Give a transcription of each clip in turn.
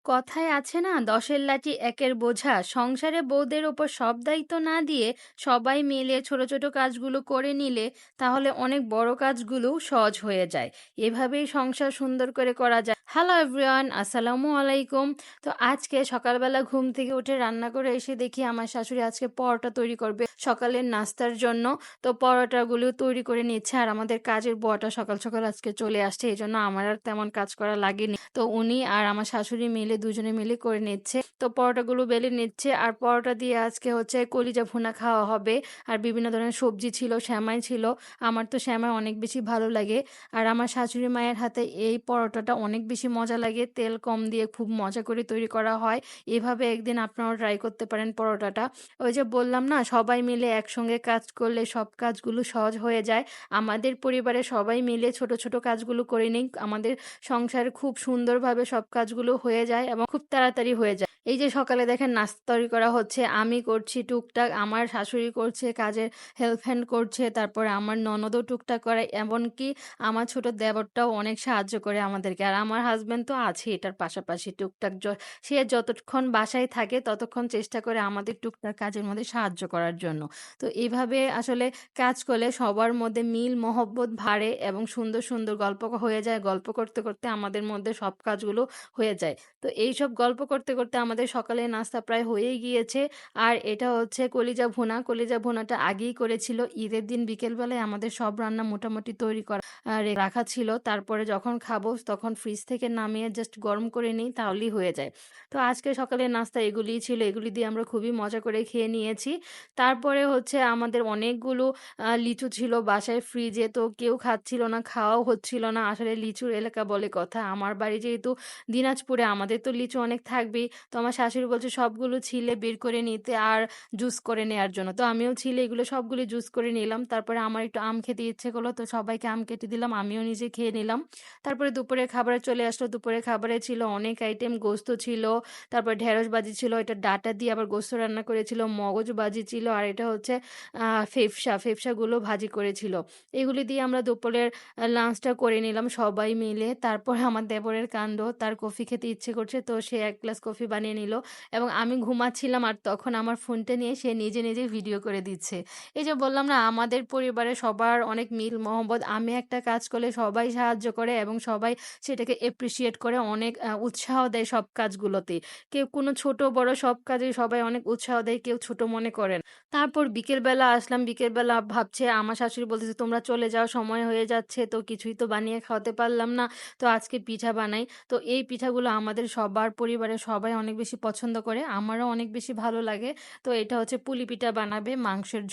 কথায় আছে না, দশের লাঠি একের বোঝা। সংসারে বউদের ওপর সব দায়িত্ব না দিয়ে সবাই মিলে ছোট ছোট কাজগুলো করে নিলে তাহলে অনেক বড় কাজগুলো সহজ হয়ে যায়। এভাবেই সংসার সুন্দর করে করা যায়। হ্যালো এভরিওয়ান, আসসালামু আলাইকুম। তো আজকে সকালবেলা ঘুম থেকে উঠে রান্না করে এসে দেখি আমার শাশুড়ি আজকে পরোটা তৈরি করবে সকালের নাস্তার জন্য। তো পরোটাগুলো তৈরি করে নিচ্ছে, আর আমাদের কাজের বুয়াটা সকাল সকাল আজকে চলে আসছে, এই জন্য আমার আর তেমন কাজ করা লাগেনি। তো উনি আর আমার শাশুড়ি মিলে দুজনে মিলে করে নিচ্ছে। তো পরোটাগুলো বেলে নিচ্ছে, আর পরোটা দিয়ে আজকে হচ্ছে কলিজা ভুনা খাওয়া হবে। আর বিভিন্ন ধরনের সবজি ছিল, সেমাই ছিল। আমার তো সেমাই অনেক বেশি ভালো লাগে। আর আমার শাশুড়ি মায়ের হাতে এই পরোটাটা অনেক বেশি মজা লাগে, তেল কম দিয়ে খুব মজা করে তৈরি করা হয়। এভাবে একদিন আপনারাও ট্রাই করতে পারেন পরোটাটা। ওই যে বললাম না, সবাই মিলে একসঙ্গে কাজ করলে সব কাজগুলো সহজ হয়ে যায়। আমাদের পরিবারে সবাই মিলে ছোট ছোট কাজগুলো করে নিই, আমাদের সংসারে খুব সুন্দরভাবে সব কাজগুলো হয়ে যায় এবং খুব তাড়াতাড়ি হয়ে যায়। এই যে সকালে দেখেন নাস্তা তৈরি করা হচ্ছে, আমি করছি টুকটাক, আমার শাশুড়ি করছে কাজের হেল্প হ্যান্ড করছে, তারপরে আমার ননদও টুকটাক করে, এমনকি আমার ছোট দেবরটাও অনেক সাহায্য করে আমাদেরকে। আর আমার হাজবেন্ড তো আছে এটার পাশাপাশি টুকটাক, সে যতক্ষণ বাসায় থাকে ততক্ষণ চেষ্টা করে আমাদের টুকটাক কাজের মধ্যে সাহায্য করার জন্য। তো এইভাবে আসলে কাজ করলে সবার মধ্যে মিল মহব্বত বাড়ে এবং সুন্দর সুন্দর গল্প হয়ে যায়। গল্প করতে করতে আমাদের মধ্যে সব কাজগুলো হয়ে যায়। তো এইসব গল্প করতে করতে আমাদের সকালের নাস্তা প্রায় হয়েই গিয়েছে। আর এটা হচ্ছে কলিজা ভুনা। কলিজা ভুনাটা আগেই করেছিল, ঈদের দিন বিকেলবেলায় আমাদের সব রান্না মোটামুটি তৈরি করা রাখা ছিল। তারপরে যখন খাবো তখন ফ্রিজ থেকে নামিয়ে জাস্ট গরম করে নিই, তাহলেই হয়ে যায়। তো আজকে সকালের নাস্তা এগুলিই ছিল, এগুলি দিয়ে আমরা খুবই মজা করে খেয়ে নিয়েছি। তারপরে হচ্ছে আমাদের অনেকগুলো লিচু ছিল বাসায় ফ্রিজে, তো কেউ খাচ্ছিল না, খাওয়াও হচ্ছিল না। আসলে লিচুর এলাকা বলে কথা। আমার বাড়ি যেহেতু দিনাজপুরে, আমাদের তো লিচু অনেক থাকবেই। তো আমার শাশুড়ি বলছে সবগুলো ছিলে বের করে নিতে আর জুস করে নেওয়ার জন্য। তো আমিও ছিলে এগুলো সবগুলো জুস করে নিলাম। তারপরে আমার একটু আম খেতে ইচ্ছে করলো, তো সবাইকে আম কেটে দিলাম, আমিও নিজে খেয়ে নিলাম। তারপরে দুপুরে খাবারে চলে আসলো। দুপুরের খাবারে ছিল অনেক আইটেম, গোস্ত ছিল, তারপর ঢেঁড়স ভাজি ছিল, এটা ডাঁটা দিয়ে আবার গোস্ত রান্না করেছিল, মগজ ভাজি ছিল, আর এটা হচ্ছে ফেফসাগুলো ভাজি করেছিল। এগুলি দিয়ে আমরা দুপুরের লাঞ্চটা করে নিলাম সবাই মিলে। তারপর আমার দেবরের কাণ্ড, তার কফি খেতে ইচ্ছে করছে, তো সে ১ গ্লাস কফি বানিয়ে নিল এবং আমি ঘুমাচ্ছিলাম আর তখন আমার ফোনটা নিয়ে সে নিজে, নিজে ভিডিও করে দিচ্ছে। এই যে বললাম না, আমাদের পরিবারে সবার অনেক মিল মহব্বত। আমি একটা কাজ করলে সবাই সাহায্য করে এবং সবাই সেটাকে অ্যাপ্রিশিয়েট করে, অনেক উৎসাহ দেয় সব কাজগুলোতে। কেউ কোনো ছোট বড় সব কাজে সবাই অনেক উৎসাহ দেয়, কেউ ছোট মনে করে না। তারপর বিকেলবেলা আসলাম, বিকেলবেলা ভাবছে, আমার শাশুড়ি বলতেছে তোমরা চলে যাও, সময় হয়ে যাচ্ছে, তো কিছুই তো বানিয়ে খাওয়াতে পারলাম না, তো আজকে পিঠা বানাই। তো এই পিঠাগুলো আমাদের সবার পরিবারের সবাই অনেক বেশি পছন্দ করে, আমারও অনেক বেশি ভালো লাগে। তো এটা হচ্ছে পুলি পিঠা বানাবে মাংসের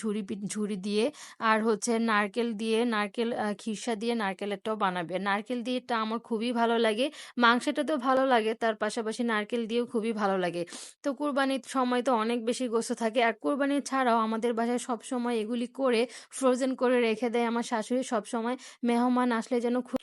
ঝুরি দিয়ে, আর হচ্ছে নারকেল দিয়ে, নারকেল খিরসা দিয়ে নারকেলেরটাও বানাবে। নারকেল দিয়েটা আমার খুবই ভালো লাগে, মাংসটা তো ভালো লাগে, তার পাশাপাশি নারকেল দিয়েও খুবই ভালো লাগে। তো কুরবানির সময় তো অনেক বেশি গোস্ত থাকে, আর কুরবানি ছাড়াও আমাদের বাসায় সবসময় এগুলি করে ফ্রোজেন করে রেখে দেয় আমার শাশুড়ি। সবসময় মেহমান আসলে যেন খুব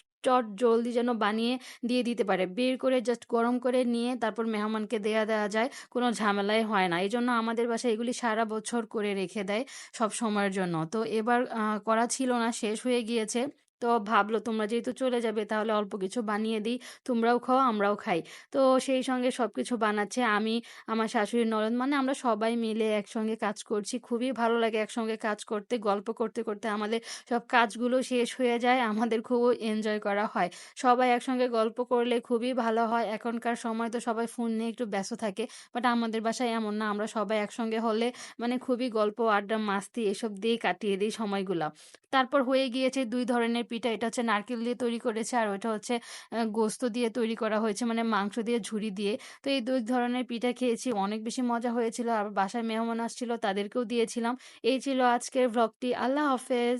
জলদি যেন বানিয়ে দিয়ে দিতে পারে, বের করে জাস্ট গরম করে নিয়ে তারপর মেহমানকে দেওয়া যায়, কোনো ঝামেলাই হয় না। এই জন্য আমাদের বাসায় এগুলি সারা বছর করে রেখে দেয় সব সময়ের জন্য। তো এবার করা ছিল না, শেষ হয়ে গিয়েছে। তো ভাবলো তোমরা যেহেতু চলে যাবে তাহলে অল্প কিছু বানিয়ে দিই, তোমরাও খাও আমরাও খাই। তো সেই সঙ্গে সবকিছু বানাচ্ছে আমি, আমার শাশুড়ির ননদ, মানে আমরা সবাই মিলে একসঙ্গে কাজ করছি। খুবই ভালো লাগে একসঙ্গে কাজ করতে, গল্প করতে করতে আমাদের সব কাজগুলো শেষ হয়ে যায়, আমাদের খুব এনজয় করা হয়। সবাই একসঙ্গে গল্প করলে খুবই ভালো হয়। এখনকার সময় তো সবাই ফোন নিয়ে একটু ব্যস্ত থাকে, বাট আমাদের বাসায় এমন না, আমরা সবাই একসঙ্গে হলে মানে খুবই গল্প আড্ডা মাস্তি এসব দিয়ে কাটিয়ে দিই সময়গুলা। তারপর হয়ে গিয়েছে ২ ধরনের পিঠা, এটা হচ্ছে নারকেল দিয়ে তৈরি করেছে, আর ওইটা হচ্ছে গোস্ত দিয়ে তৈরি করা হয়েছে, মানে মাংস দিয়ে ঝুরি দিয়ে। তো এই ২ ধরনের পিঠা খেয়েছি, অনেক বেশি মজা হয়েছিল। আর বাসায় মেহমান আসছিল, তাদেরকেও দিয়েছিলাম। এই ছিল আজকের ভ্লগটি। আল্লাহ হাফেজ।